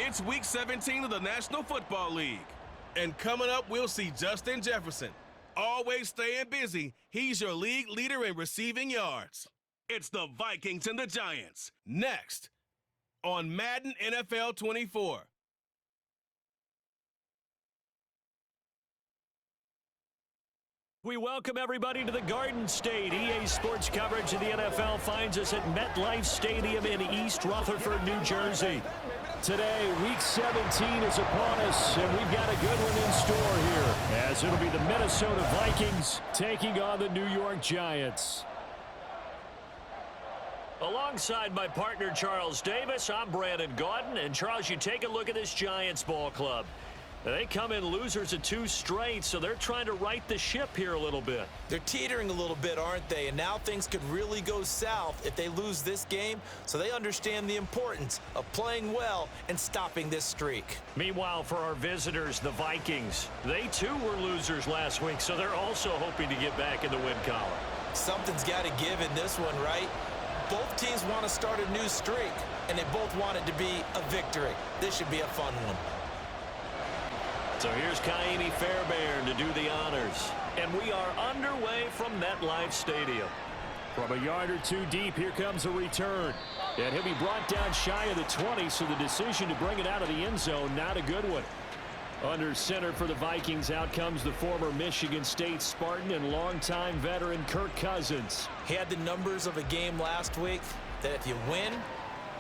It's Week 17 of the National Football League. And coming up, we'll see Justin Jefferson. Always staying busy, he's your league leader in receiving yards. It's the Vikings and the Giants. Next on Madden NFL 24. We welcome everybody to the Garden State. EA Sports coverage of the NFL finds us at MetLife Stadium in East Rutherford, New Jersey. Today, Week 17 is upon us, and we've got a good one in store here, as it'll be the Minnesota Vikings taking on the New York Giants. Alongside my partner, Charles Davis, I'm Brandon Gaudin. And, Charles, you take a look at this Giants ball club. They come in losers of 2 straight, so they're trying to right the ship here a little bit. They're teetering a little bit, aren't they? And now things could really go south if they lose this game, so they understand the importance of playing well and stopping this streak. Meanwhile, for our visitors, the Vikings, they too were losers last week, so they're also hoping to get back in the win column. Something's got to give in this one, right? Both teams want to start a new streak, and they both want it to be a victory. This should be a fun one. So here's Kaimi Fairbairn to do the honors. And we are underway from MetLife Stadium. From a yard or 2 deep, here comes a return. And he'll be brought down shy of the 20, so the decision to bring it out of the end zone, not a good one. Under center for the Vikings, out comes the former Michigan State Spartan and longtime veteran Kirk Cousins. He had the numbers of a game last week that if you win,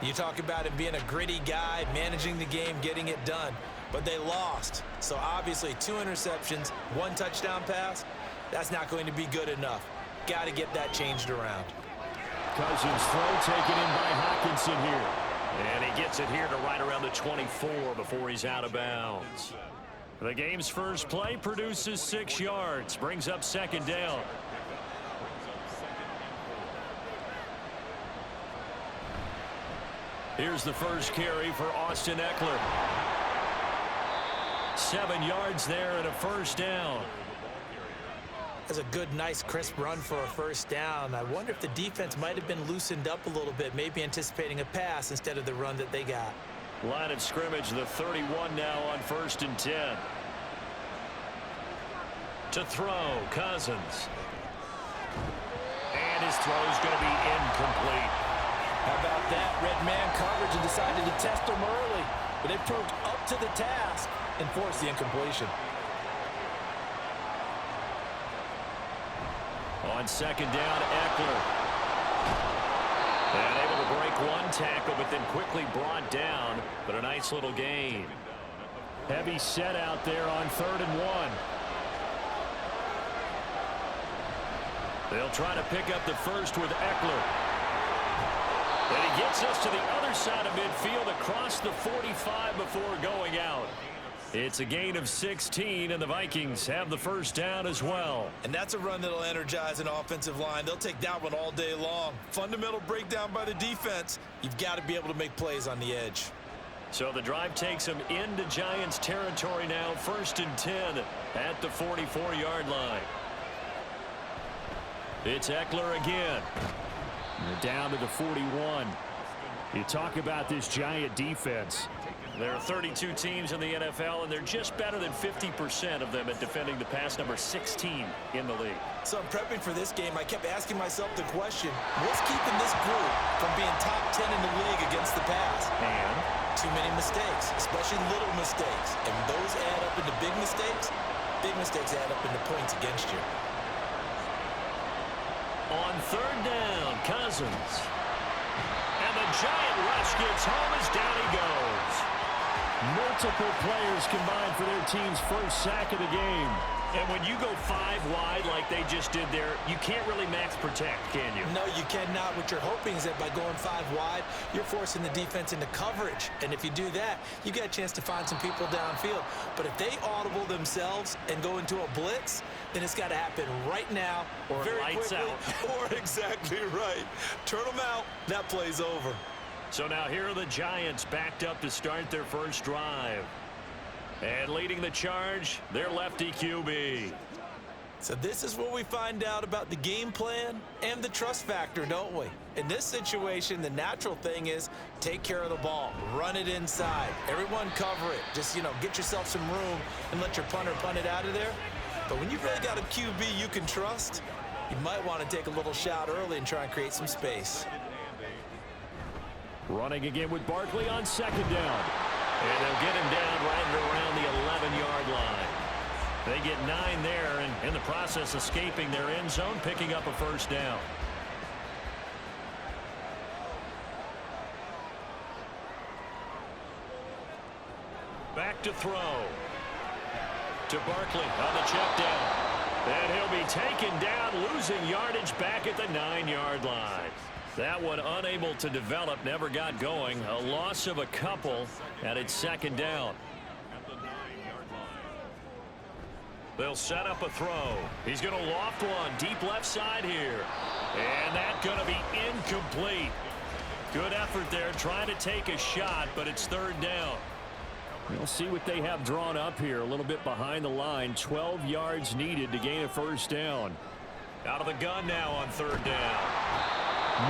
you talk about him being a gritty guy, managing the game, getting it done. But they lost. So obviously 2 interceptions, 1 touchdown pass, that's not going to be good enough. Got to get that changed around. Cousins throw taken in by Hockenson here. And he gets it here to right around the 24 before he's out of bounds. The game's first play produces 6 yards, brings up 2nd down. Here's the first carry for Austin Eckler. 7 yards there and a 1st down. That's a good, nice, crisp run for a 1st down. I wonder if the defense might have been loosened up a little bit, maybe anticipating a pass instead of the run that they got. Line of scrimmage, the 31 now on 1st and 10. To throw, Cousins. And his throw's going to be incomplete. How about that? Red man coverage and decided to test him early. But they proved up to the task and forced the incompletion. On 2nd down, Eckler. And able to break 1 tackle, but then quickly brought down. But a nice little gain. Heavy set out there on 3rd and 1. They'll try to pick up the first with Eckler. And he gets us to the other side of midfield across the 45 before going out. It's a gain of 16, and the Vikings have the 1st down as well. And that's a run that'll energize an offensive line. They'll take that one all day long. Fundamental breakdown by the defense. You've got to be able to make plays on the edge. So the drive takes them into Giants territory now. 1st and 10 at the 44-yard line. It's Eckler again. They're down to the 41. You talk about this Giant defense. There are 32 teams in the NFL, and they're just better than 50% of them at defending the pass, number 16 in the league. So I'm prepping for this game. I kept asking myself the question, what's keeping this group from being top 10 in the league against the pass? And too many mistakes, especially little mistakes. And those add up into big mistakes. Big mistakes add up into points against you. On 3rd down, Cousins. And the Giant rush gets home as down he goes. Multiple players combined for their team's first sack of the game. And when you go 5 wide like they just did there, you can't really max protect, can you? No, you cannot. What you're hoping is that by going 5 wide, you're forcing the defense into coverage. And if you do that, you get a chance to find some people downfield. But if they audible themselves and go into a blitz, then it's got to happen right now, or very lights quickly, out. Or exactly right. Turn them out. That play's over. So now here are the Giants backed up to start their first drive. And leading the charge, their lefty QB. So this is where we find out about the game plan and the trust factor, don't we? In this situation, the natural thing is take care of the ball, run it inside. Everyone cover it. Just, get yourself some room and let your punter punt it out of there. But when you've really got a QB you can trust, you might want to take a little shot early and try and create some space. Running again with Barkley on second down. And they'll get him down right around the 11-yard line. They get 9 there, and in the process escaping their end zone, picking up a first down. Back to throw. To Barkley on the check down. And he'll be taken down, losing yardage back at the 9-yard line. That one unable to develop, never got going. A loss of a couple, and it's second down. They'll set up a throw. He's going to loft one deep left side here. And that's going to be incomplete. Good effort there, trying to take a shot, but it's third down. We'll see what they have drawn up here. A little bit behind the line. 12 yards needed to gain a first down. Out of the gun now on third down.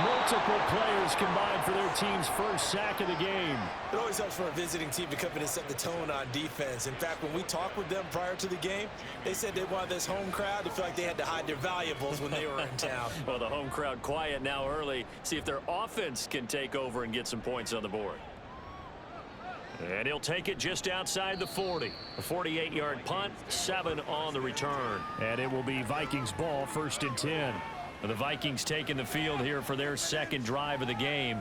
Multiple players combined for their team's first sack of the game. It always helps for a visiting team to come in and set the tone on defense. In fact, when we talked with them prior to the game, they said they wanted this home crowd to feel like they had to hide their valuables when they were in town. Well, the home crowd quiet now early. See if their offense can take over and get some points on the board. And he'll take it just outside the 40. A 48-yard punt, 7 on the return. And it will be Vikings ball, 1st and 10. The Vikings taking the field here for their second drive of the game.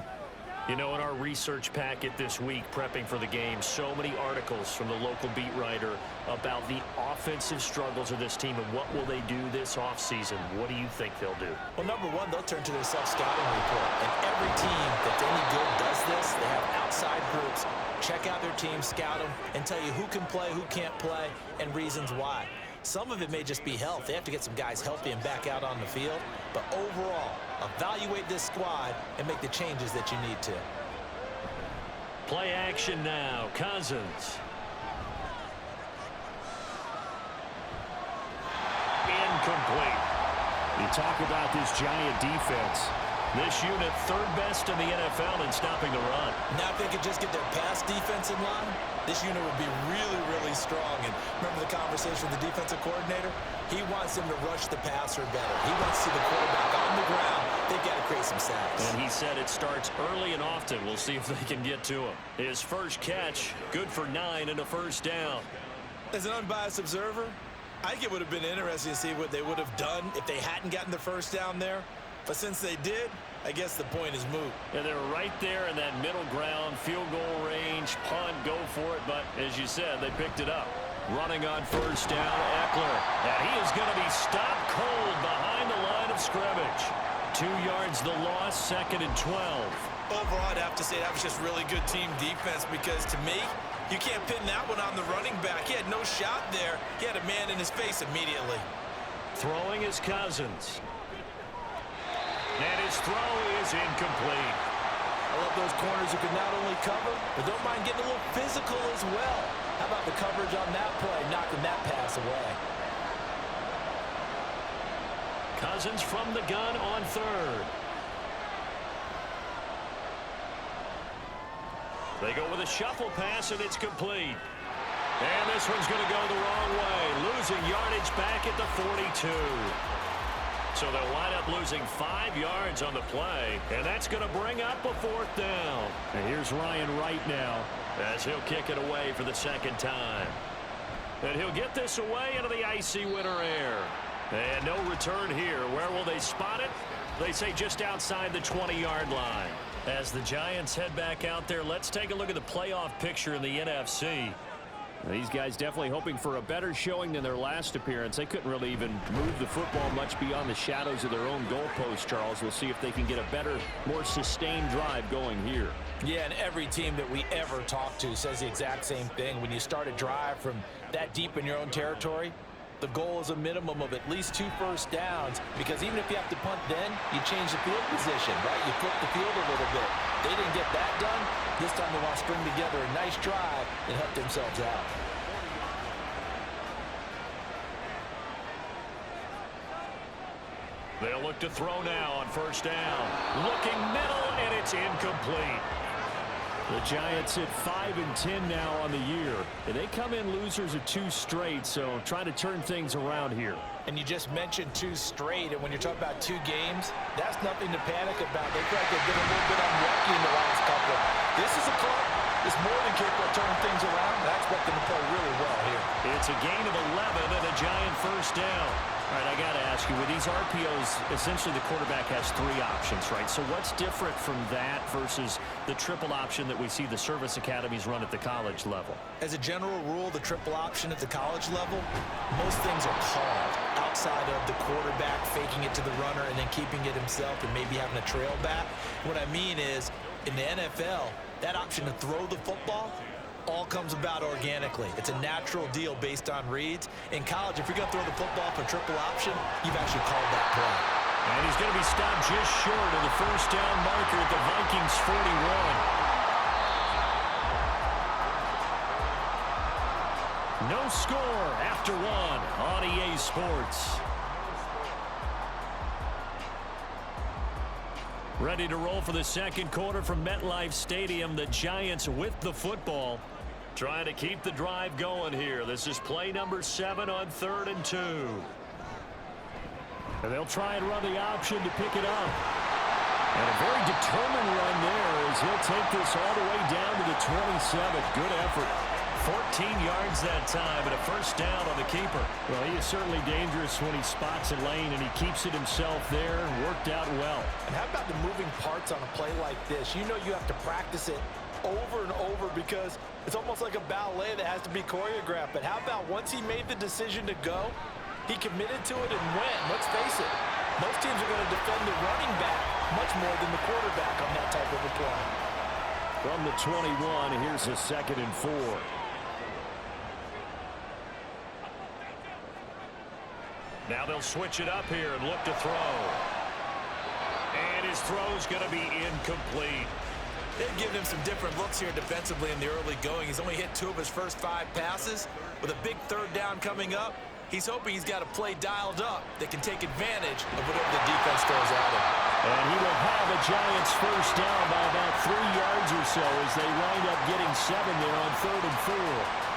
In our research packet this week, prepping for the game, so many articles from the local beat writer about the offensive struggles of this team and what will they do this offseason. What do you think they'll do? Well, number one, they'll turn to their self-scouting report. And every team that's any good does this. They have outside groups. Check out their team, scout them, and tell you who can play, who can't play, and reasons why. Some of it may just be health. They have to get some guys healthy and back out on the field. But overall, evaluate this squad and make the changes that you need to. Play action now. Cousins. Incomplete. You talk about this Giant defense. This unit third best in the NFL in stopping the run. Now if they could just get their pass defense in line, this unit would be really, really strong. And remember the conversation with the defensive coordinator? He wants them to rush the passer better. He wants to see the quarterback on the ground. They've got to create some sacks. And he said it starts early and often. We'll see if they can get to him. His first catch, good for 9 and a first down. As an unbiased observer, I think it would have been interesting to see what they would have done if they hadn't gotten the first down there. But since they did, I guess the point is moot. And they're right there in that middle ground, field goal range, punt, go for it. But as you said, they picked it up. Running on first down, Eckler. And he is going to be stopped cold behind the line of scrimmage. 2 yards the loss, 2nd and 12. Overall, I'd have to say that was just really good team defense because to me, you can't pin that one on the running back. He had no shot there. He had a man in his face immediately. Throwing is Cousins. And his throw is incomplete. I love those corners who can not only cover, but don't mind getting a little physical as well. How about the coverage on that play, knocking that pass away? Cousins from the gun on third. They go with a shuffle pass, and it's complete. And this one's going to go the wrong way, losing yardage back at the 42. So they'll wind up losing 5 yards on the play, and that's going to bring up a 4th down. And here's Ryan Wright now as he'll kick it away for the second time. And he'll get this away into the icy winter air. And no return here. Where will they spot it? They say just outside the 20-yard line. As the Giants head back out there, let's take a look at the playoff picture in the NFC. These guys definitely hoping for a better showing than their last appearance. They couldn't really even move the football much beyond the shadows of their own goalpost, Charles. We'll see if they can get a better, more sustained drive going here. Yeah, and every team that we ever talk to says the exact same thing. When you start a drive from that deep in your own territory, the goal is a minimum of at least 2 first downs, because even if you have to punt then, you change the field position, right? You flip the field a little bit. They didn't get that done. This time they want to string together a nice drive and help themselves out. They'll look to throw now on first down. Looking middle, and it's incomplete. The Giants at 5-10 now on the year. And they come in losers of 2 straight, so trying to turn things around here. And you just mentioned 2 straight, and when you're talking about 2 games, that's nothing to panic about. They feel like they've been a little bit unlucky in the last couple. This is a club that's more than capable of turning things around, and I expect them to play really well here. It's a gain of 11 and a Giant first down. All right, I got to ask you, with these RPOs, essentially the quarterback has 3 options, right? So what's different from that versus the triple option that we see the service academies run at the college level? As a general rule, the triple option at the college level, most things are called outside of the quarterback faking it to the runner and then keeping it himself and maybe having a trail back. What I mean is, in the NFL, that option to throw the football all comes about organically. It's a natural deal based on reads. In college, if you're going to throw the football for triple option, you've actually called that play. And he's going to be stopped just short of the first down marker at the Vikings 41. No score after 1 on EA Sports. Ready to roll for the second quarter from MetLife Stadium. The Giants with the football, trying to keep the drive going here. This is play number 7 on 3rd and 2. And they'll try and run the option to pick it up. And a very determined run there as he'll take this all the way down to the 27. Good effort. 14 yards that time and a first down on the keeper. Well, he is certainly dangerous when he spots a lane and he keeps it himself there. Worked out well. And how about the moving parts on a play like this? You know you have to practice it over and over because it's almost like a ballet that has to be choreographed. But how about once he made the decision to go, he committed to it and went. Let's face it, most teams are going to defend the running back much more than the quarterback on that type of a play. From the 21, here's a 2nd and 4. Now they'll switch it up here and look to throw. And his throw's going to be incomplete. They've given him some different looks here defensively in the early going. He's only hit 2 of his first 5 passes. With a big 3rd down coming up, he's hoping he's got a play dialed up that can take advantage of whatever the defense throws at him. And he will have a Giants first down by about 3 yards or so as they wind up getting 7 there on 3rd and 4.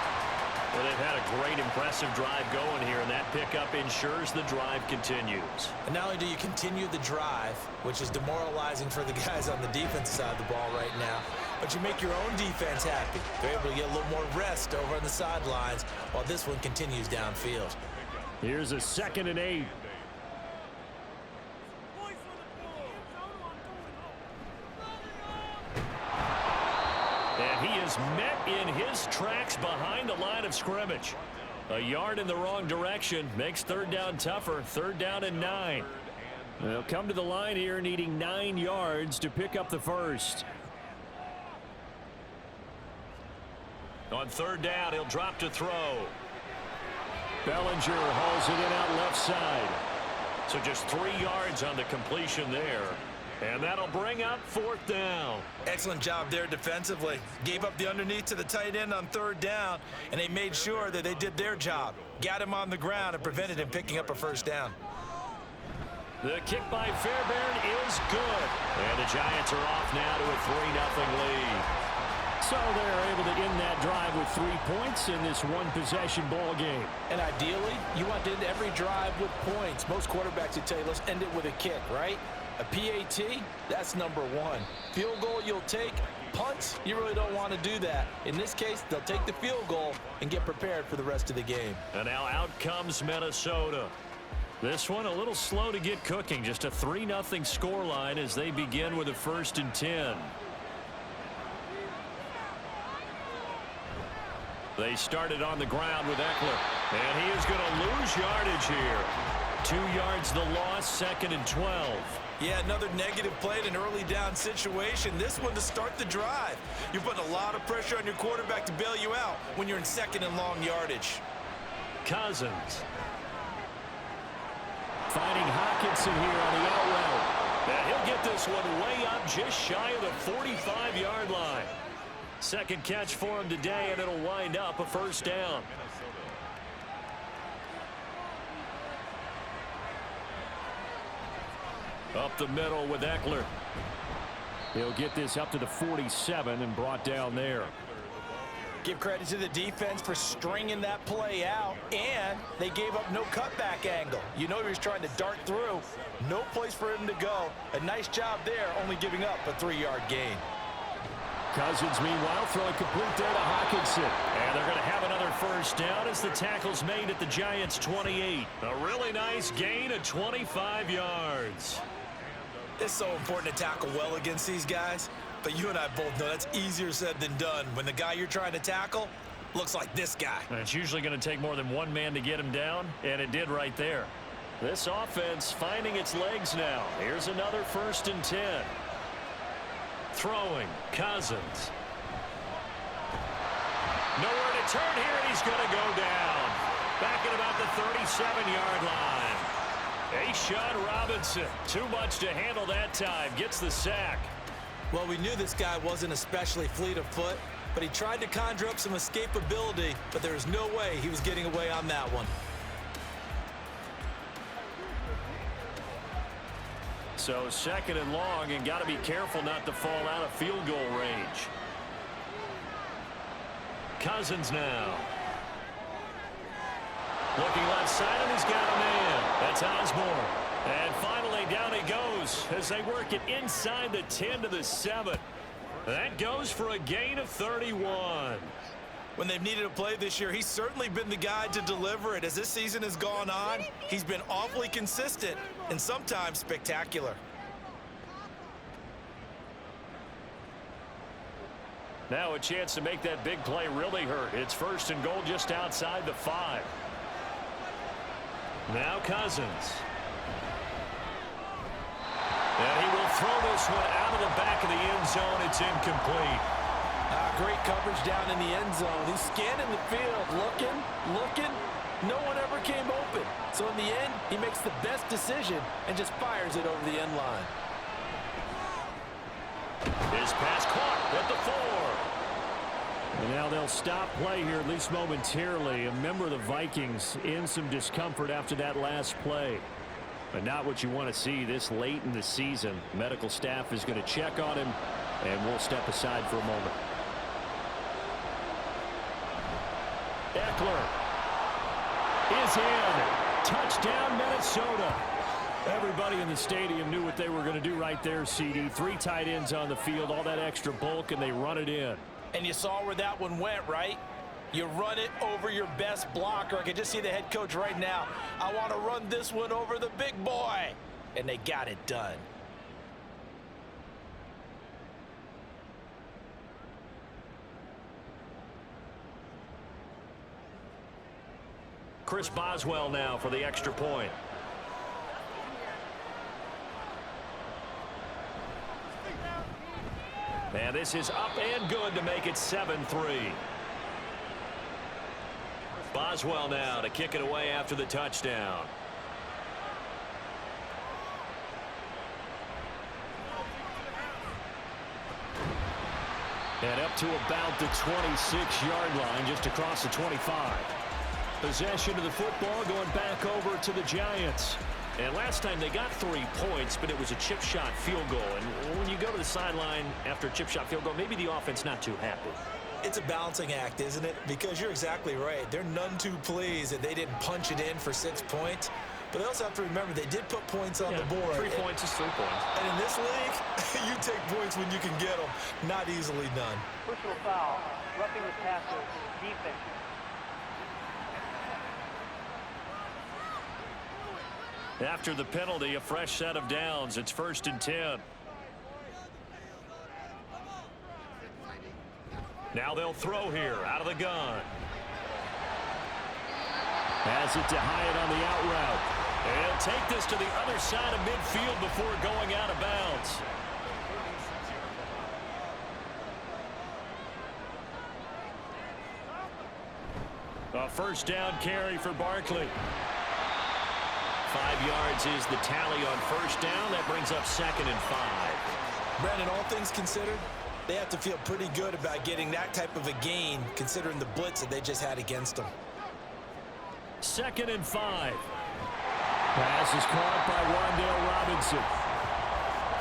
Well, they've had a great, impressive drive going here, and that pickup ensures the drive continues. And not only do you continue the drive, which is demoralizing for the guys on the defensive side of the ball right now, but you make your own defense happy. They're able to get a little more rest over on the sidelines while this one continues downfield. Here's a 2nd and 8. And he is met in his tracks behind the line of scrimmage. A yard in the wrong direction makes 3rd down tougher. 3rd down and 9. They'll come to the line here needing 9 yards to pick up the first. On 3rd down, he'll drop to throw. Bellinger hauls it in out left side. So just 3 yards on the completion there. And that'll bring up 4th down. Excellent job there defensively. Gave up the underneath to the tight end on 3rd down, and they made sure that they did their job. Got him on the ground and prevented him picking up a first down. The kick by Fairbairn is good. And the Giants are off now to a 3-0 lead. So they're able to end that drive with 3 points in this one-possession ball game. And ideally, you want to end every drive with points. Most quarterbacks would tell you, let's end it with a kick, right? A PAT, that's number 1. Field goal you'll take. Punts, you really don't want to do that. In this case, they'll take the field goal and get prepared for the rest of the game. And now out comes Minnesota. This one a little slow to get cooking. Just a 3-0 scoreline as they begin with a 1st and 10. They started on the ground with Eckler. And he is going to lose yardage here. 2 yards the loss, 2nd and 12. Yeah, another negative play in an early down situation. This one to start the drive. You're putting a lot of pressure on your quarterback to bail you out when you're in 2nd and long yardage. Cousins. Finding Hockenson here on the out route. And he'll get this one way up just shy of the 45-yard line. 2nd catch for him today, and it'll wind up a 1st down. Up the middle with Eckler. He'll get this up to the 47 and brought down there. Give credit to the defense for stringing that play out, and they gave up no cutback angle. You know he was trying to dart through. No place for him to go. A nice job there, only giving up a 3-yard gain. Cousins, meanwhile, throwing complete there to Hawkinson. And they're going to have another first down as the tackle's made at the Giants' 28. A really nice gain of 25 yards. It's so important to tackle well against these guys, but you and I both know that's easier said than done when the guy you're trying to tackle looks like this guy. And it's usually going to take more than one man to get him down, and it did right there. This offense finding its legs now. Here's another 1st and 10. Throwing, Cousins. Nowhere to turn here, and he's going to go down. Back at about the 37-yard line. A'Shawn Robinson, too much to handle that time, gets the sack. Well, we knew this guy wasn't especially fleet of foot, but he tried to conjure up some escapability, but there was no way he was getting away on that one. So 2nd and long, and got to be careful not to fall out of field goal range. Cousins now. Looking left side, and he's got a man. That's Osborne. And finally, down he goes as they work it inside the 10 to the 7. That goes for a gain of 31. When they've needed a play this year, he's certainly been the guy to deliver it. As this season has gone on, he's been awfully consistent and sometimes spectacular. Now a chance to make that big play really hurt. It's 1st and goal just outside the 5. Now Cousins. And he will throw this one out of the back of the end zone. It's incomplete. Great coverage down in the end zone. He's scanning the field, looking. No one ever came open. So in the end, he makes the best decision and just fires it over the end line. His pass caught at the 4. And now they'll stop play here, at least momentarily. A member of the Vikings in some discomfort after that last play. But not what you want to see this late in the season. Medical staff is going to check on him, and we'll step aside for a moment. Eckler is in. Touchdown, Minnesota. Everybody in the stadium knew what they were going to do right there, CD. 3 tight ends on the field, all that extra bulk, and they run it in. And you saw where that one went, right? You run it over your best blocker. I can just see the head coach right now. I want to run this one over the big boy. And they got it done. Chris Boswell now for the extra point. And this is up and good to make it 7-3. Boswell now to kick it away after the touchdown. And up to about the 26-yard line, just across the 25. Possession of the football going back over to the Giants. And last time they got 3 points, but it was a chip shot field goal. And when you go to the sideline after a chip shot field goal, maybe the offense not too happy. It's a balancing act, isn't it? Because you're exactly right. They're none too pleased that they didn't punch it in for 6 points. But they also have to remember they did put points on the board. 3 points is 3 points. And in this league, you take points when you can get them. Not easily done. Personal foul. Roughing the passer. Defense. After the penalty, a fresh set of downs. It's 1st and 10. Now they'll throw here out of the gun. Has it to Hyatt on the out route. And he'll take this to the other side of midfield before going out of bounds. A 1st down carry for Barkley. 5 yards is the tally on 1st down. That brings up 2nd and 5. Brandon, all things considered, they have to feel pretty good about getting that type of a gain, considering the blitz that they just had against them. 2nd and 5. Pass is caught by Wan'Dale Robinson.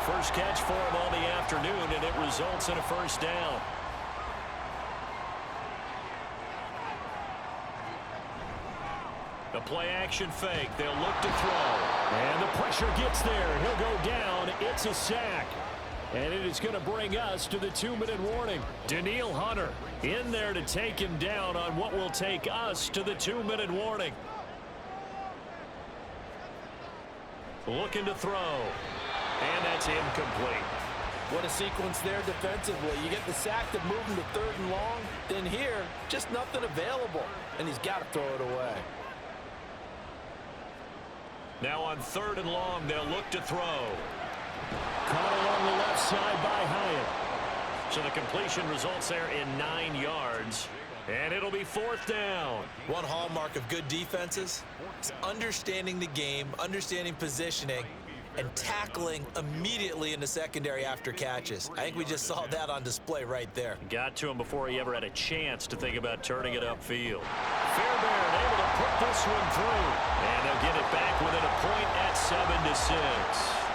First catch for him on the afternoon, and it results in a first down. The play action fake. They'll look to throw. And the pressure gets there. He'll go down. It's a sack. And it is going to bring us to the 2-minute warning. Danielle Hunter in there to take him down on what will take us to the 2-minute warning. Looking to throw. And that's incomplete. What a sequence there defensively. You get the sack to move him to 3rd and long. Then here, just nothing available. And he's got to throw it away. Now on 3rd and long, they'll look to throw. Caught along the left side by Hyatt. So the completion results there in 9 yards. And it'll be 4th down. One hallmark of good defenses is understanding the game, understanding positioning, and tackling immediately in the secondary after catches. I think we just saw that on display right there. Got to him before he ever had a chance to think about turning it upfield. Fairbairn able to put this one through. And they'll get it back within a point at 7-6.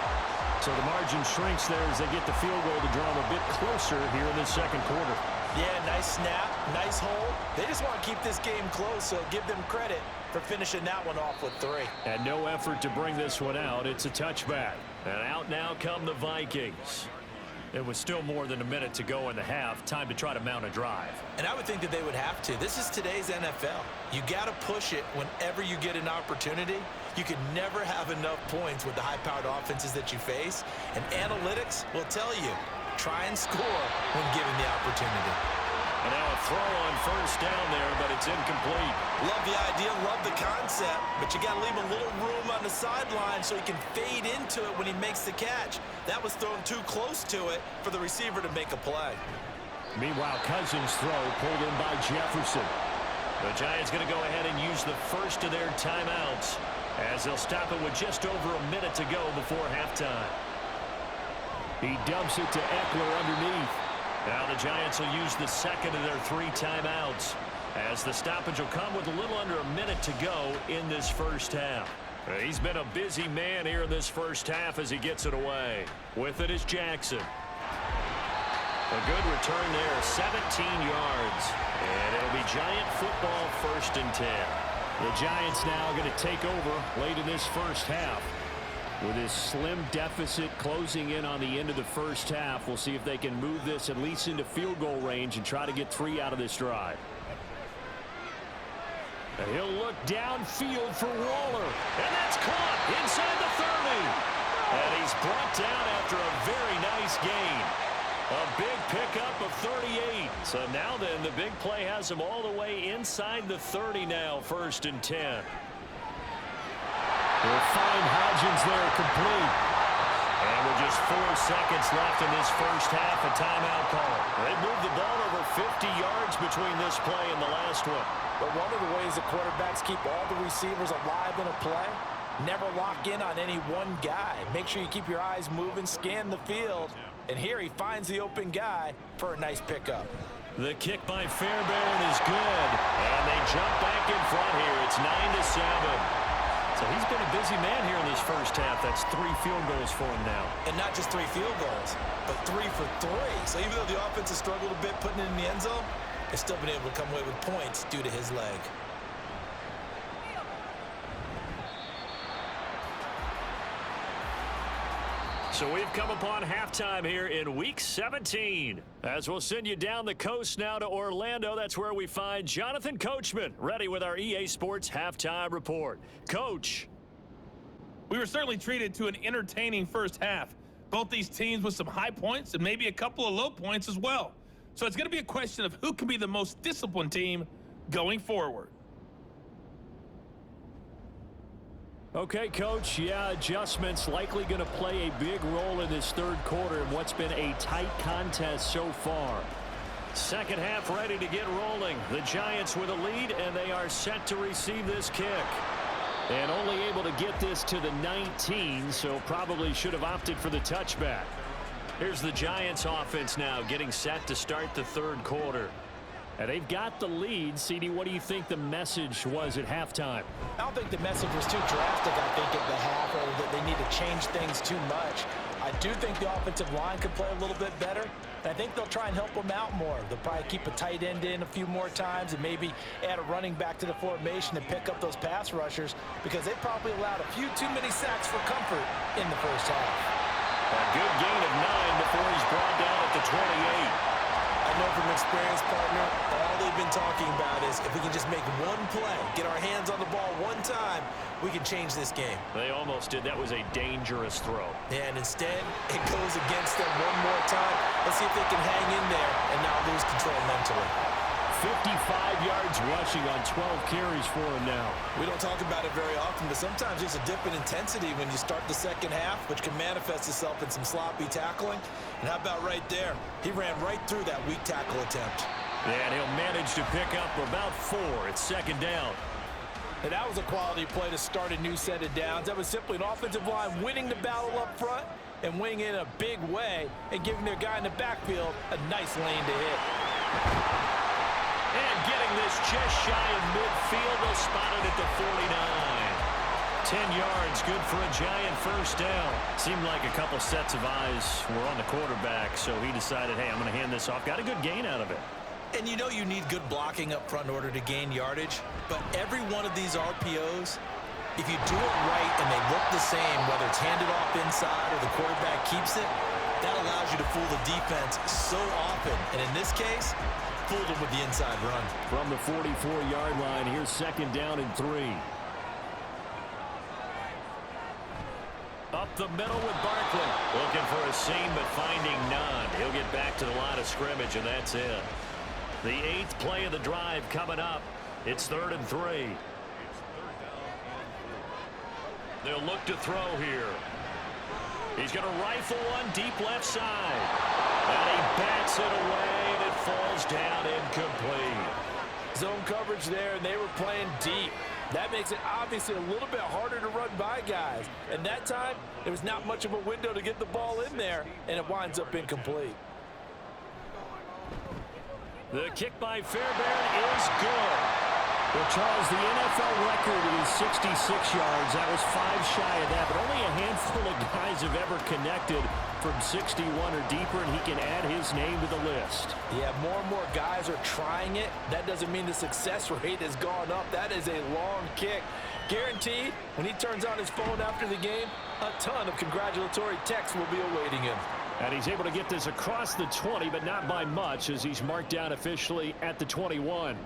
So the margin shrinks there as they get the field goal to draw them a bit closer here in the second quarter. Yeah, nice snap, nice hold. They just want to keep this game close, so give them credit for finishing that one off with 3. And no effort to bring this one out. It's a touchback. And out now come the Vikings. It was still more than a minute to go in the half. Time to try to mount a drive. And I would think that they would have to. This is today's NFL. You got to push it whenever you get an opportunity. You can never have enough points with the high-powered offenses that you face. And analytics will tell you, try and score when given the opportunity. And now a throw on 1st down there, but it's incomplete. Love the idea, love the concept, but you got to leave a little room on the sideline so he can fade into it when he makes the catch. That was thrown too close to it for the receiver to make a play. Meanwhile, Cousins' throw pulled in by Jefferson. The Giants going to go ahead and use the first of their timeouts as they'll stop it with just over a minute to go before halftime. He dumps it to Eckler underneath. Now the Giants will use the second of their 3 timeouts as the stoppage will come with a little under a minute to go in this first half. He's been a busy man here in this first half as he gets it away. With it is Jackson. A good return there, 17 yards. And it'll be Giant football 1st and 10. The Giants now going to take over late in this first half. With this slim deficit closing in on the end of the first half, we'll see if they can move this at least into field goal range and try to get 3 out of this drive. And he'll look downfield for Waller. And that's caught inside the 30. And he's brought down after a very nice gain. A big pickup of 38. So now then, the big play has him all the way inside the 30 now, 1st and 10. They'll find Hodgins there complete. And with just 4 seconds left in this first half, a timeout call. They moved the ball over 50 yards between this play and the last one. But one of the ways that quarterbacks keep all the receivers alive in a play, never lock in on any one guy. Make sure you keep your eyes moving, scan the field. And here he finds the open guy for a nice pickup. The kick by Fairbairn is good. And they jump back in front here. It's 9-7. So he's been a busy man here in this first half. That's 3 field goals for him now. And not just 3 field goals, but 3 for 3. So even though the offense has struggled a bit putting it in the end zone, they've still been able to come away with points due to his leg. So we've come upon halftime here in Week 17. As we'll send you down the coast now to Orlando, that's where we find Jonathan Coachman, ready with our EA Sports Halftime Report. Coach. We were certainly treated to an entertaining first half. Both these teams with some high points and maybe a couple of low points as well. So it's going to be a question of who can be the most disciplined team going forward. Okay, Coach, yeah, adjustments likely going to play a big role in this third quarter in what's been a tight contest so far. Second half ready to get rolling. The Giants with a lead, and they are set to receive this kick. And only able to get this to the 19, so probably should have opted for the touchback. Here's the Giants offense now getting set to start the third quarter. And they've got the lead. CD, what do you think the message was at halftime? I don't think the message was too drastic, I think, at the half, or that they need to change things too much. I do think the offensive line could play a little bit better. And I think they'll try and help him out more. They'll probably keep a tight end in a few more times and maybe add a running back to the formation and pick up those pass rushers because they probably allowed a few too many sacks for comfort in the first half. A good gain of 9 before he's brought down at the 28. I know from experience, partner, all they've been talking about is if we can just make one play, get our hands on the ball one time, we can change this game. They almost did. That was a dangerous throw. And instead, it goes against them one more time. Let's see if they can hang in there and not lose control mentally. 55 yards rushing on 12 carries for him now. We don't talk about it very often, but sometimes there's a dip in intensity when you start the second half, which can manifest itself in some sloppy tackling. And how about right there? He ran right through that weak tackle attempt. Yeah, and he'll manage to pick up about 4. It's second down. And that was a quality play to start a new set of downs. That was simply an offensive line winning the battle up front and winning it in a big way and giving their guy in the backfield a nice lane to hit. And getting this just shy of midfield, they'll spot it at the 49. 10 yards, good for a giant first down. Seemed like a couple sets of eyes were on the quarterback, so he decided, hey, I'm going to hand this off. Got a good gain out of it. And you know you need good blocking up front in order to gain yardage, but every one of these RPOs, if you do it right and they look the same, whether it's handed off inside or the quarterback keeps it, that allows you to fool the defense so often. And in this case, fooled him with the inside run. From the 44-yard line, here's second down and 3. Up the middle with Barkley. Looking for a seam, but finding none. He'll get back to the line of scrimmage, and that's it. The 8th play of the drive coming up. It's 3rd and 3. They'll look to throw here. He's going to rifle one deep left side. And he bats it away, and it falls down incomplete. Zone coverage there, and they were playing deep. That makes it obviously a little bit harder to run by guys. And that time, there was not much of a window to get the ball in there, and it winds up incomplete. The kick by Fairbairn is good. Well, Charles, the NFL record is 66 yards. That was 5 shy of that, but only a handful of guys have ever connected from 61 or deeper, and he can add his name to the list. Yeah, more and more guys are trying it. That doesn't mean the success rate has gone up. That is a long kick. Guaranteed, when he turns on his phone after the game, a ton of congratulatory texts will be awaiting him. And he's able to get this across the 20, but not by much, as he's marked down officially at the 21.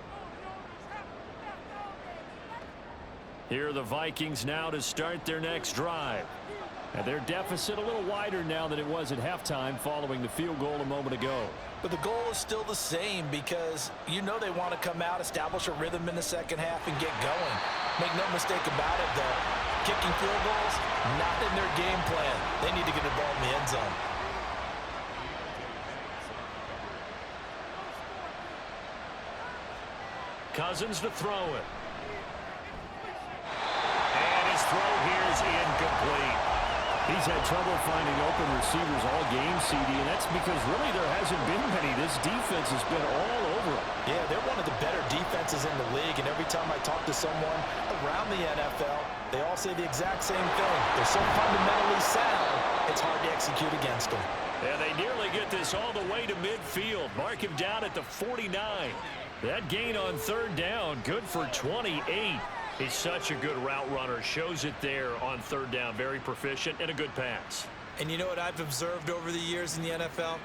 Here are the Vikings now to start their next drive. And their deficit a little wider now than it was at halftime following the field goal a moment ago. But the goal is still the same because you know they want to come out, establish a rhythm in the second half, and get going. Make no mistake about it, though. Kicking field goals, not in their game plan. They need to get the ball in the end zone. Cousins to throw it. And his throw here is incomplete. He's had trouble finding open receivers all game, CD, and that's because really there hasn't been many. This defense has been all over him. Yeah, they're one of the better defenses in the league, and every time I talk to someone around the NFL, they all say the exact same thing. They're so fundamentally sound, it's hard to execute against them. And they nearly get this all the way to midfield. Mark him down at the 49. That gain on 3rd down, good for 28. He's such a good route runner. Shows it there on 3rd down. Very proficient and a good pass. And you know what I've observed over the years in the NFL?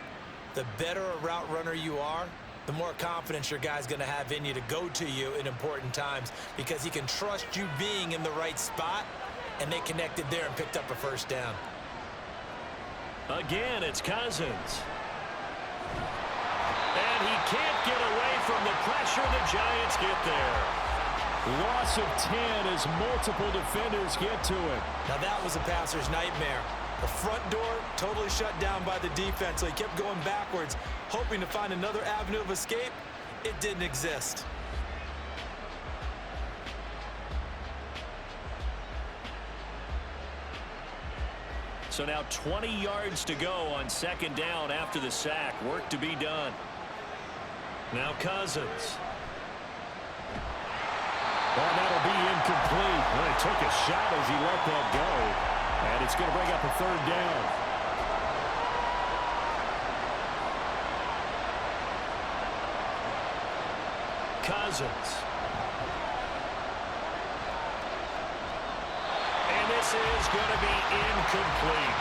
The better a route runner you are, the more confidence your guy's going to have in you to go to you in important times because he can trust you being in the right spot, and they connected there and picked up a 1st down. Again, it's Cousins. And he can't get away from the pressure. The Giants get there. Loss of 10 as multiple defenders get to it. Now that was a passer's nightmare. The front door totally shut down by the defense, so he kept going backwards, hoping to find another avenue of escape. It didn't exist. So now 20 yards to go on 2nd down after the sack. Work to be done. Now Cousins. Well, that'll be incomplete. Well, he took a shot as he let that go. And it's going to bring up a 3rd down. Cousins. And this is going to be incomplete.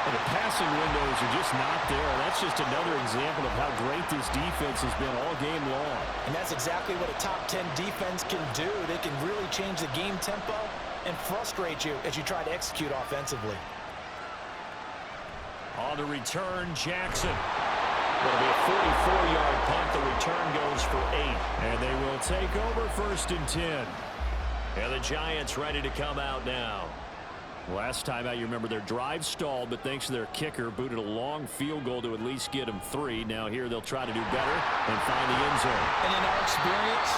Well, the passing windows are just not there. That's just another example of how great this defense has been all game long. And that's exactly what a top 10 defense can do. They can really change the game tempo and frustrate you as you try to execute offensively. On the return, Jackson. It'll be a 44-yard punt. The return goes for 8. And they will take over 1st and 10. And the Giants ready to come out now. Last time out, you remember their drive stalled, but thanks to their kicker, booted a long field goal to at least get them 3. Now here they'll try to do better and find the end zone. And in our experience,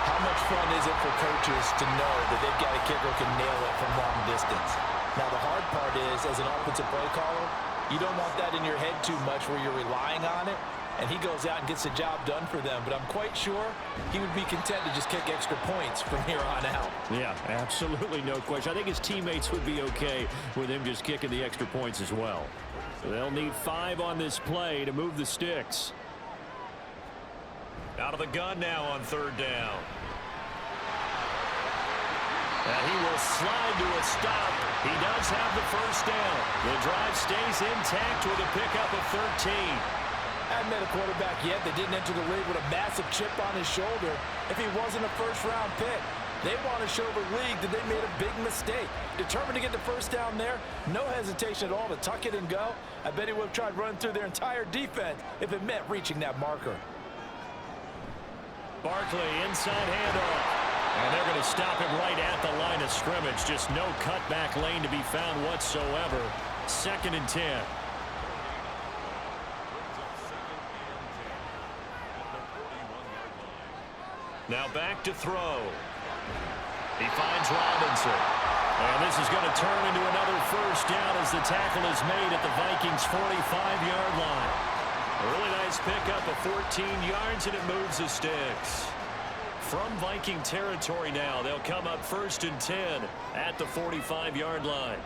how much fun is it for coaches to know that they've got a kicker who can nail it from long distance? Now the hard part is, as an offensive play caller, you don't want that in your head too much where you're relying on it. And he goes out and gets the job done for them. But I'm quite sure he would be content to just kick extra points from here on out. Yeah, absolutely no question. I think his teammates would be okay with him just kicking the extra points as well. So they'll need 5 on this play to move the sticks. Out of the gun now on 3rd down. And he will slide to a stop. He does have the 1st down. The drive stays intact with a pickup of 13. Hadn't met a quarterback yet that didn't enter the league with a massive chip on his shoulder if he wasn't a 1st-round pick. They want to show the league that they made a big mistake. Determined to get the 1st down there, no hesitation at all to tuck it and go. I bet he would have tried running through their entire defense if it meant reaching that marker. Barkley, inside handoff. And they're going to stop him right at the line of scrimmage. Just no cutback lane to be found whatsoever. 2nd and 10. Now back to throw. He finds Robinson. And this is going to turn into another 1st down as the tackle is made at the Vikings' 45-yard line. A really nice pickup of 14 yards, and it moves the sticks. From Viking territory now, they'll come up 1st and 10 at the 45-yard line.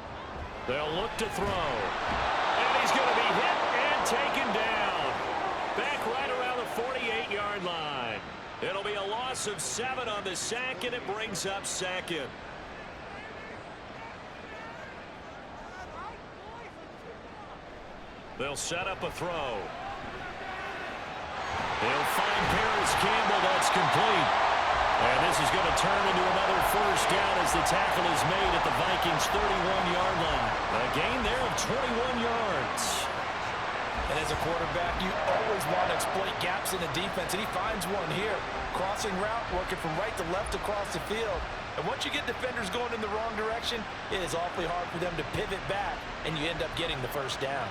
They'll look to throw. And he's going to be hit and taken down. Back right around the 48-yard line. It'll be a loss of 7 on the sack, and it brings up 2nd. They'll set up a throw. They'll find Paris Campbell. That's complete. And this is going to turn into another 1st down as the tackle is made at the Vikings' 31-yard line. A gain there of 21 yards. And as a quarterback, you always want to exploit gaps in the defense, and he finds one here. Crossing route, working from right to left across the field. And once you get defenders going in the wrong direction, it is awfully hard for them to pivot back, and you end up getting the 1st down.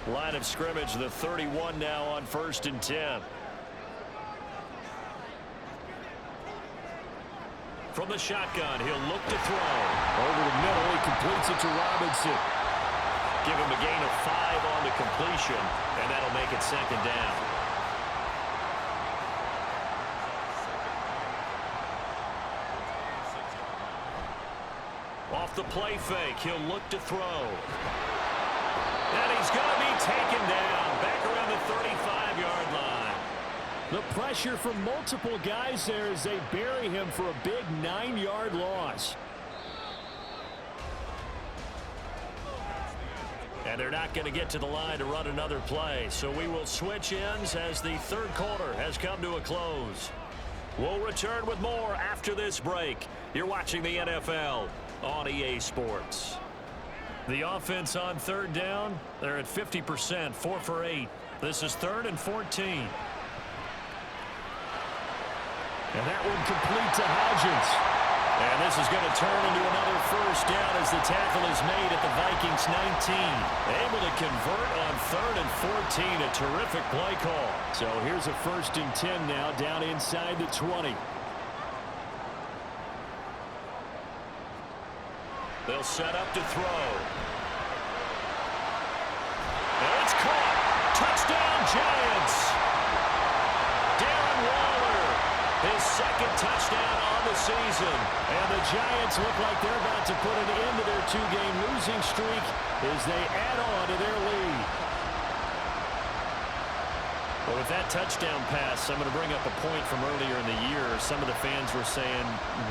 Line of scrimmage, the 31 now on 1st and 10. From the shotgun, he'll look to throw. Over the middle, he completes it to Robinson. Give him a gain of 5 on the completion, and that'll make it 2nd down. Off the play fake, he'll look to throw. And he's going to be taken down back around the 35-yard line. The pressure from multiple guys there as they bury him for a big 9-yard loss. And they're not going to get to the line to run another play. So we will switch ends as the 3rd quarter has come to a close. We'll return with more after this break. You're watching the NFL on EA Sports. The offense on 3rd down, they're at 50%, 4 for 8. This is 3rd and 14. And that one complete to Hodgins. And this is going to turn into another 1st down as the tackle is made at the Vikings' 19. Able to convert on 3rd and 14. A terrific play call. So here's a 1st and 10 now down inside the 20. They'll set up to throw. And it's caught. Touchdown, Giants. Darren Waller, his 2nd touchdown on the season. And the Giants look like they're about to put an end to their 2-game losing streak as they add on to their lead. Well, with that touchdown pass, I'm going to bring up a point from earlier in the year. Some of the fans were saying,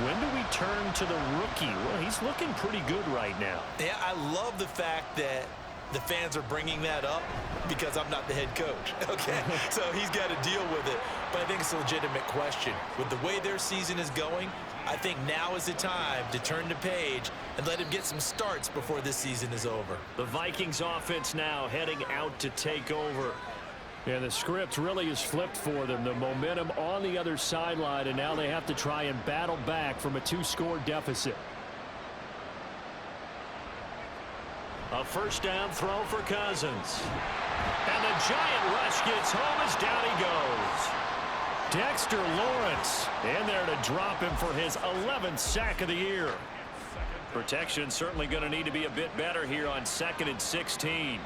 when do we turn to the rookie? Well, he's looking pretty good right now. Yeah, I love the fact that the fans are bringing that up because I'm not the head coach, okay? So he's got to deal with it. But I think it's a legitimate question. With the way their season is going, I think now is the time to turn the page and let him get some starts before this season is over. The Vikings offense now heading out to take over. And the script really is flipped for them. The momentum on the other sideline, and now they have to try and battle back from a 2-score deficit. A first down throw for Cousins. And the giant rush gets home as down he goes. Dexter Lawrence in there to drop him for his 11th sack of the year. Protection certainly going to need to be a bit better here on 2nd and 16.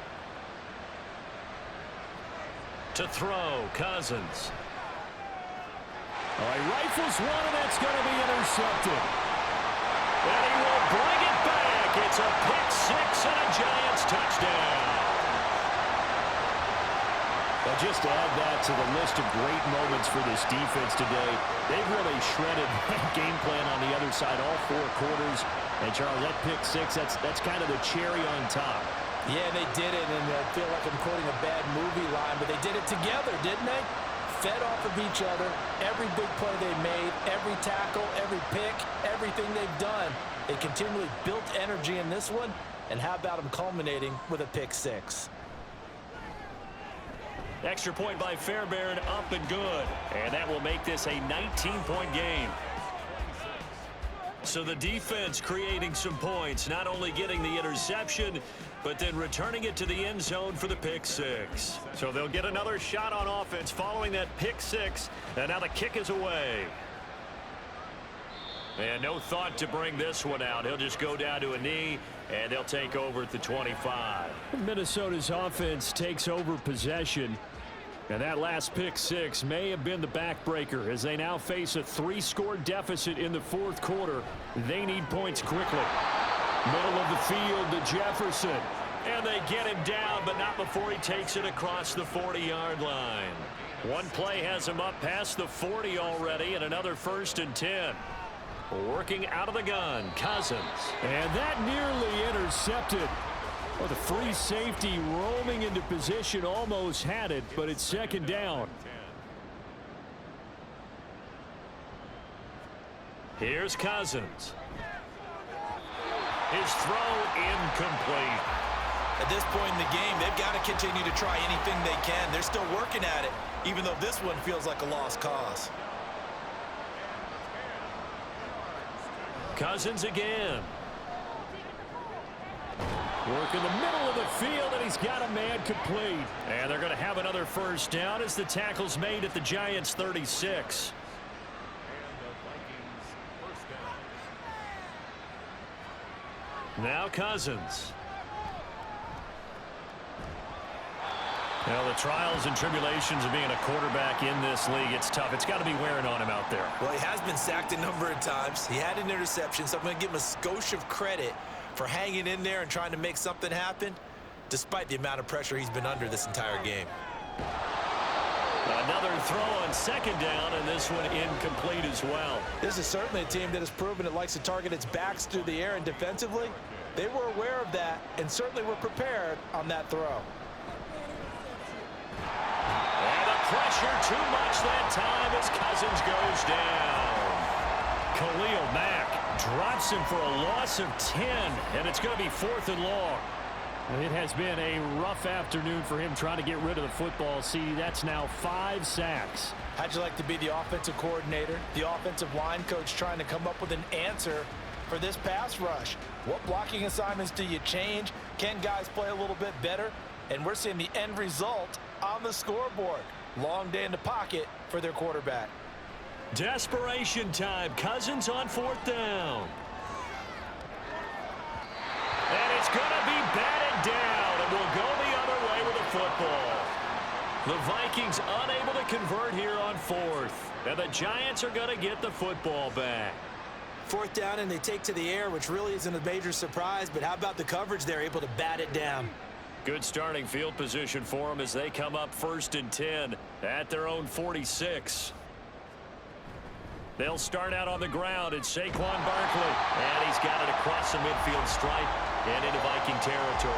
To throw, Cousins. He rifles one, and that's going to be intercepted. And he will bring it back. It's a pick six and a Giants touchdown. Well, just to add that to the list of great moments for this defense today, they've really shredded that game plan on the other side all 4 quarters. And, Charles, that pick six, that's kind of the cherry on top. Yeah, they did it, and I feel like I'm quoting a bad movie line, but they did it together, didn't they? Fed off of each other, every big play they made, every tackle, every pick, everything they've done. They continually built energy in this one, and how about them culminating with a pick six? Extra point by Fairbairn, up and good. And that will make this a 19-point game. So the defense creating some points, not only getting the interception, but then returning it to the end zone for the pick six. So they'll get another shot on offense following that pick six, and now the kick is away. And no thought to bring this one out. He'll just go down to a knee, and they'll take over at the 25. Minnesota's offense takes over possession. And that last pick six may have been the backbreaker as they now face a 3-score deficit in the 4th quarter. They need points quickly. Middle of the field to Jefferson. And they get him down, but not before he takes it across the 40-yard line. One play has him up past the 40 already, and another 1st and 10. Working out of the gun, Cousins. And that nearly intercepted. Well, the free safety roaming into position almost had it, but it's 2nd down. Here's Cousins. His throw incomplete. At this point in the game, they've got to continue to try anything they can. They're still working at it, even though this one feels like a lost cause. Cousins again. Work in the middle of the field, and he's got a man complete. And they're going to have another 1st down as the tackle's made at the Giants' 36. Now Cousins. Well, the trials and tribulations of being a quarterback in this league, it's tough. It's got to be wearing on him out there. Well, he has been sacked a number of times. He had an interception, so I'm going to give him a skosh of credit for hanging in there and trying to make something happen, despite the amount of pressure he's been under this entire game. Another throw on 2nd down, and this one incomplete as well. This is certainly a team that has proven it likes to target its backs through the air, and defensively, they were aware of that and certainly were prepared on that throw. And the pressure too much that time as Cousins goes down. Khalil Mack drops him for a loss of 10, and it's going to be 4th and long. It has been a rough afternoon for him trying to get rid of the football. See, that's now 5 sacks. How'd you like to be the offensive coordinator, the offensive line coach trying to come up with an answer for this pass rush? What blocking assignments do you change? Can guys play a little bit better? And we're seeing the end result on the scoreboard. Long day in the pocket for their quarterback. Desperation time. Cousins on 4th down. And it's going to be batted down, and we'll go the other way with the football. The Vikings unable to convert here on 4th. And the Giants are going to get the football back. 4th down, and they take to the air, which really isn't a major surprise, but how about the coverage there, able to bat it down? Good starting field position for them as they come up 1st and 10 at their own 46. They'll start out on the ground. It's Saquon Barkley. And he's got it across the midfield stripe and into Viking territory.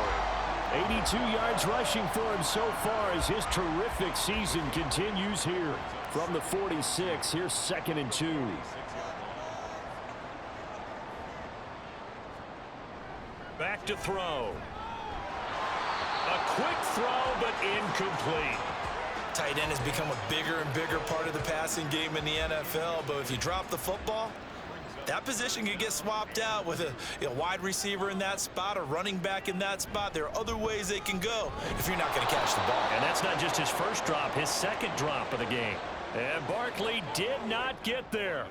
82 yards rushing for him so far as his terrific season continues here. From the 46, here's 2nd and 2. Back to throw. A quick throw, but incomplete. Tight end has become a bigger and bigger part of the passing game in the NFL, but if you drop the football, that position could get swapped out with a wide receiver in that spot, a running back in that spot. There are other ways they can go if you're not going to catch the ball. And that's not just his first drop, his second drop of the game. And Barkley did not get there.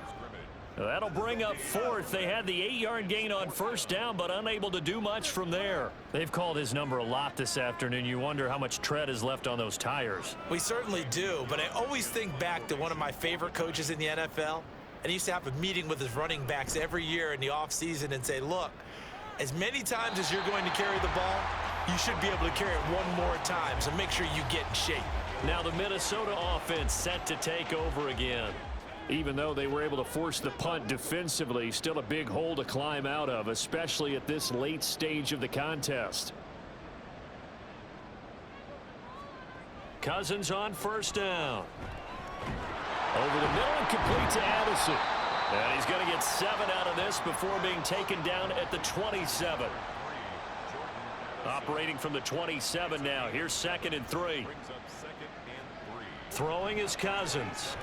That'll bring up 4th. They had the 8-yard gain on 1st down, but unable to do much from there. They've called his number a lot this afternoon. You wonder how much tread is left on those tires. We certainly do, but I always think back to one of my favorite coaches in the NFL. And he used to have a meeting with his running backs every year in the offseason and say, look, as many times as you're going to carry the ball, you should be able to carry it one more time, so make sure you get in shape. Now the Minnesota offense set to take over again. Even though they were able to force the punt defensively, still a big hole to climb out of, especially at this late stage of the contest. Cousins on 1st down. Over the middle and complete to Addison. And he's going to get 7 out of this before being taken down at the 27. Operating from the 27 now. Here's 2nd and 3. Throwing is Cousins.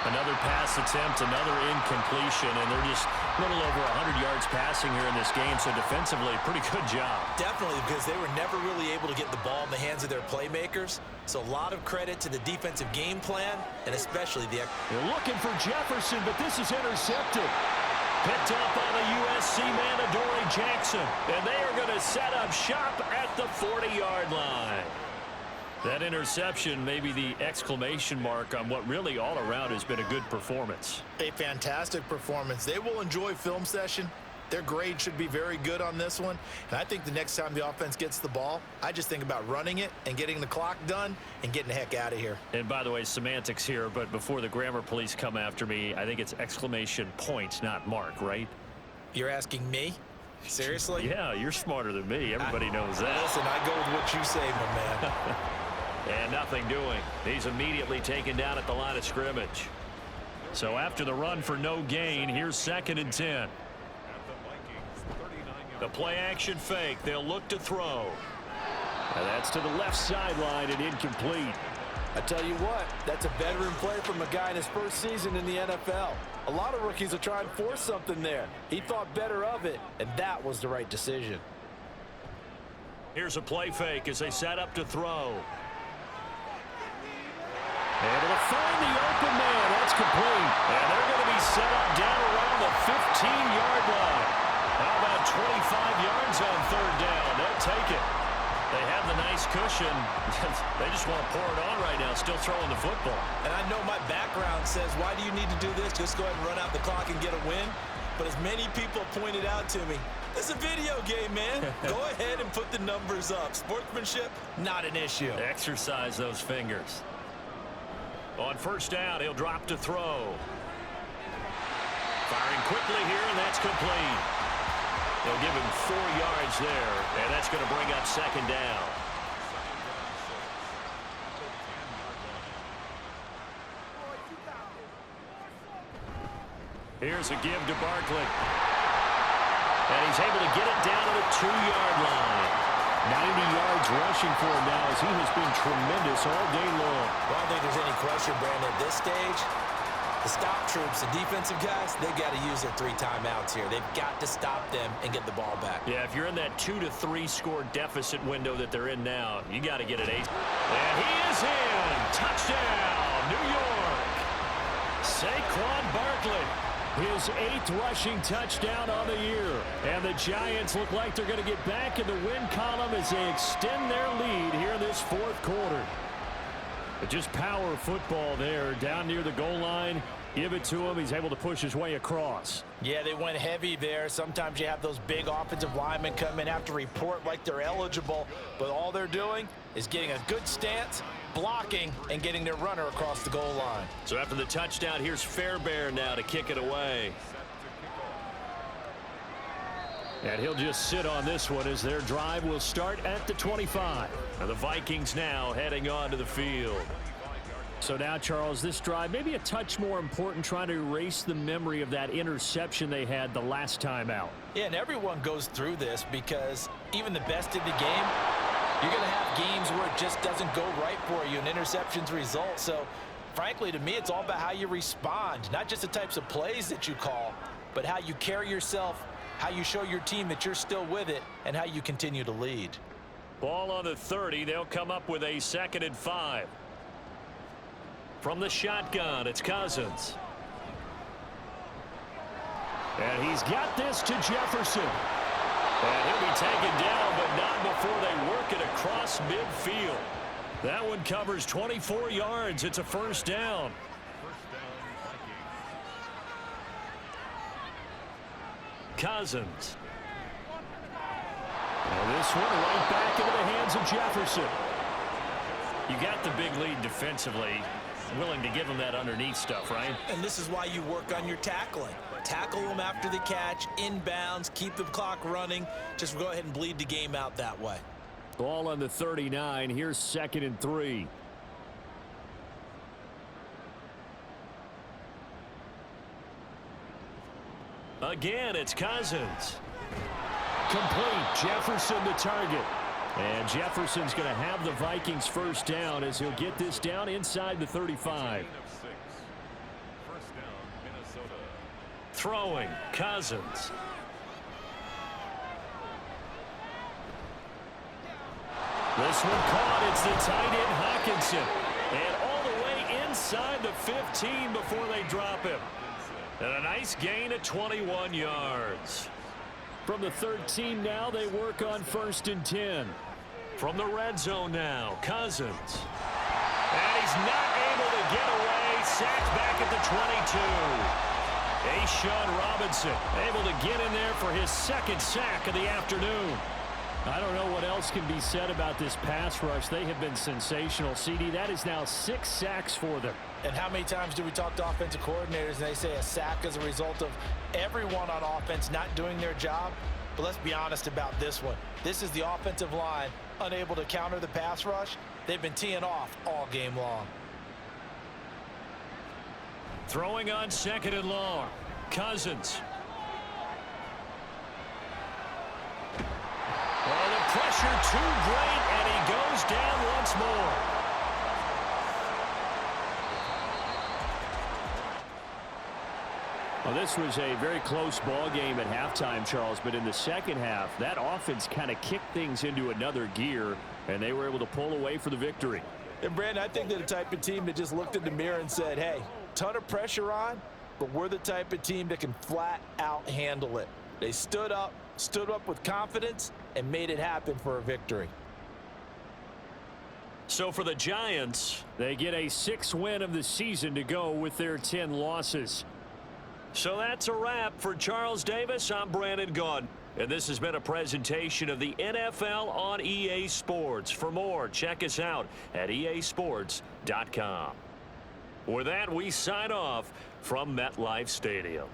Another pass attempt, another incompletion, and they're just a little over 100 yards passing here in this game, so defensively, pretty good job. Definitely, because they were never really able to get the ball in the hands of their playmakers, so a lot of credit to the defensive game plan, and especially the... They're looking for Jefferson, but this is intercepted. Picked up on the USC man, Adoree Jackson, and they are going to set up shop at the 40-yard line. That interception may be the exclamation mark on what really all around has been a good performance. A fantastic performance. They will enjoy film session. Their grade should be very good on this one. And I think the next time the offense gets the ball, I just think about running it and getting the clock done and getting the heck out of here. And by the way, semantics here, but before the grammar police come after me, I think it's exclamation point, not mark, right? You're asking me? Seriously? Yeah, you're smarter than me. Everybody knows that. Listen, I go with what you say, my man. And nothing doing. He's immediately taken down at the line of scrimmage. So after the run for no gain, here's 2nd and 10. The play action fake. They'll look to throw. And that's to the left sideline and incomplete. I tell you what, that's a veteran play from a guy in his first season in the NFL. A lot of rookies will try and force something there. He thought better of it, and that was the right decision. Here's a play fake as they set up to throw. Able to find the open man. That's complete. And they're going to be set up down around the 15-yard line. How about 25 yards on 3rd down? They'll take it. They have the nice cushion. They just want to pour it on right now, still throwing the football. And I know my background says, why do you need to do this? Just go ahead and run out the clock and get a win. But as many people pointed out to me, it's a video game, man. Go ahead and put the numbers up. Sportsmanship, not an issue. Exercise those fingers. On 1st down, he'll drop to throw. Firing quickly here, and that's complete. They'll give him 4 yards there, and that's going to bring up 2nd down. Here's a give to Barkley. And he's able to get it down to the 2-yard line. 90 yards rushing for him now as he has been tremendous all day long. Well, I don't think there's any question, Brandon, at this stage. The stop troops, the defensive guys, they got to use their 3 timeouts here. They've got to stop them and get the ball back. Yeah, if you're in that 2 to 3 score deficit window that they're in now, you got to get it 8. And he is in. Touchdown, New York. Saquon Barkley. His 8th rushing touchdown on the year. And the Giants look like they're going to get back in the win column as they extend their lead here in this 4th quarter. But just power football there down near the goal line. Give it to him. He's able to push his way across. Yeah, they went heavy there. Sometimes you have those big offensive linemen come in, have to report like they're eligible, but all they're doing is getting a good stance, blocking, and getting their runner across the goal line. So after the touchdown, here's Fairbairn now to kick it away. And he'll just sit on this one as their drive will start at the 25. And the Vikings now heading onto the field. So now, Charles, this drive maybe a touch more important, trying to erase the memory of that interception they had the last time out. Yeah, and everyone goes through this because even the best in the game, you're going to have games where it just doesn't go right for you and interceptions result. So, frankly, to me, it's all about how you respond, not just the types of plays that you call, but how you carry yourself, how you show your team that you're still with it, and how you continue to lead. Ball on the 30. They'll come up with a 2nd and 5. From the shotgun, it's Cousins. And he's got this to Jefferson. And he'll be taken down, but not before they work it across midfield. That one covers 24 yards. It's a first down. Cousins. And this one right back into the hands of Jefferson. You got the big lead defensively. Willing to give him that underneath stuff, right? And this is why you work on your tackling. Tackle them after the catch, inbounds, keep the clock running. Just go ahead and bleed the game out that way. Ball on the 39. Here's 2nd and 3. Again, it's Cousins. Complete. Jefferson the target. And Jefferson's going to have the Vikings first down as he'll get this down inside the 35. Throwing, Cousins. This one caught. It's the tight end, Hawkinson. And all the way inside the 15 before they drop him. And a nice gain of 21 yards. From the 13 now, they work on 1st and 10. From the red zone now, Cousins. And he's not able to get away. Sacked back at the 22. Ashawn Robinson able to get in there for his 2nd sack of the afternoon. I don't know what else can be said about this pass rush. They have been sensational. CD, that is now 6 sacks for them. And how many times do we talk to offensive coordinators and they say a sack is a result of everyone on offense not doing their job? But let's be honest about this one. This is the offensive line unable to counter the pass rush. They've been teeing off all game long. Throwing on 2nd and long. Cousins. Oh, the pressure too great, and he goes down once more. Well, this was a very close ball game at halftime, Charles, but in the second half, that offense kind of kicked things into another gear, and they were able to pull away for the victory. And, Brandon, I think they're the type of team that just looked in the mirror and said, hey, ton of pressure on, but we're the type of team that can flat out handle it. They stood up with confidence, and made it happen for a victory. So for the Giants, they get a 6th win of the season to go with their 10 losses. So that's a wrap for Charles Davis. I'm Brandon Gaudin, and this has been a presentation of the NFL on EA Sports. For more, check us out at easports.com. With that, we sign off from MetLife Stadium.